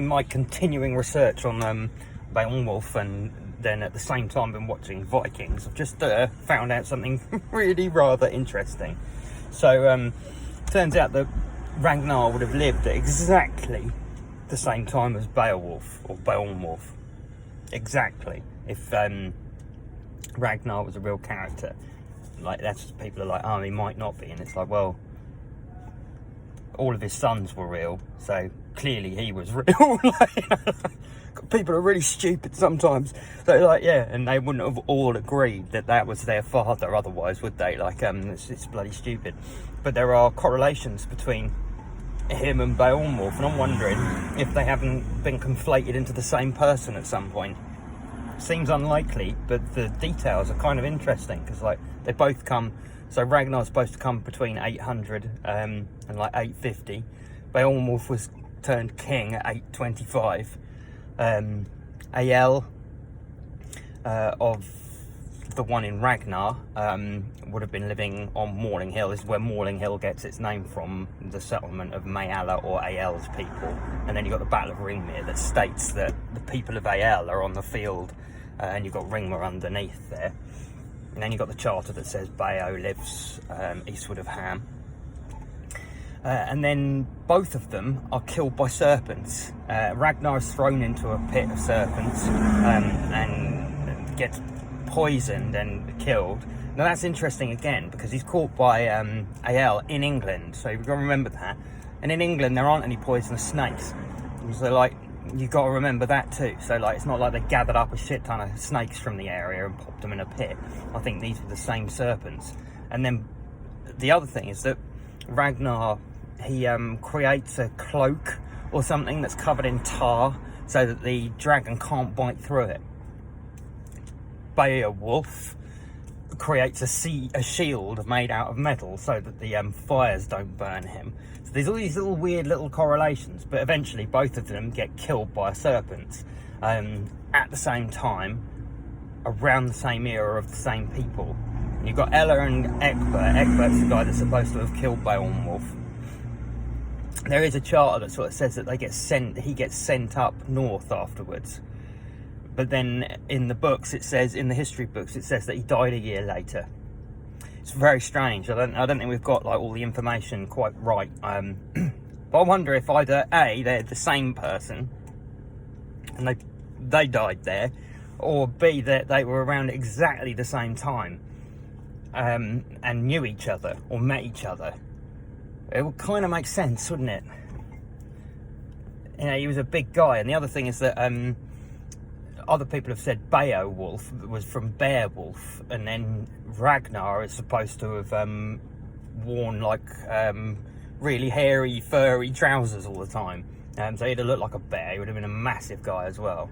in my continuing research on Beowulf, and then at the same time been watching Vikings, I've just found out something really rather interesting. So turns out that Ragnar would have lived at exactly the same time as Beowulf or Beowulf. Exactly. If Ragnar was a real character, like, that's, people are like, oh, he might not be, and it's like, well, all of his sons were real, so clearly he was real. People are really stupid sometimes. So, like, yeah, and they wouldn't have all agreed that that was their father otherwise, would they? Like, it's bloody stupid. But there are correlations between him and Beowulf, and I'm wondering if they haven't been conflated into the same person at some point. Seems unlikely, but the details are kind of interesting, because, like, they both come. So Ragnar's supposed to come between 800 and like 850. Beowulf was turned king at 825. Aelle of the one in Ragnar would have been living on Morning Hill. This is where Morning Hill gets its name from, the settlement of Aelle or Aelle's people. And then you've got the Battle of Ringmere that states that the people of Aelle are on the field, and you've got Ringmere underneath there. And then you've got the charter that says Beo lives eastward of Ham. And then both of them are killed by serpents. Ragnar is thrown into a pit of serpents and gets poisoned and killed. Now that's interesting again, because he's caught by Aelle in England, so you've got to remember that. And in England there aren't any poisonous snakes, so, like, you've got to remember that too. So, like, it's not like they gathered up a shit ton of snakes from the area and popped them in a pit. I think these were the same serpents. And then the other thing is that Ragnar, he creates a cloak or something that's covered in tar so that the dragon can't bite through it. Beowulf creates a shield made out of metal so that the fires don't burn him. So there's all these little weird little correlations, but eventually both of them get killed by serpents at the same time, around the same era of the same people. And you've got Aelle and Ecbert. Ecbert's the guy that's supposed to have killed Beowulf. There is a charter that sort of says that he gets sent up north afterwards. But then in the books, it says, in the history books, it says that he died a year later. It's very strange. I don't think we've got, like, all the information quite right. But I wonder if either A, they're the same person and they died there, or B, that they were around exactly the same time and knew each other or met each other. It would kind of make sense, wouldn't it? You know, he was a big guy. And the other thing is that other people have said Beowulf was from Beowulf, and then Ragnar is supposed to have worn, like, really hairy, furry trousers all the time. So he'd have looked like a bear. He would have been a massive guy as well.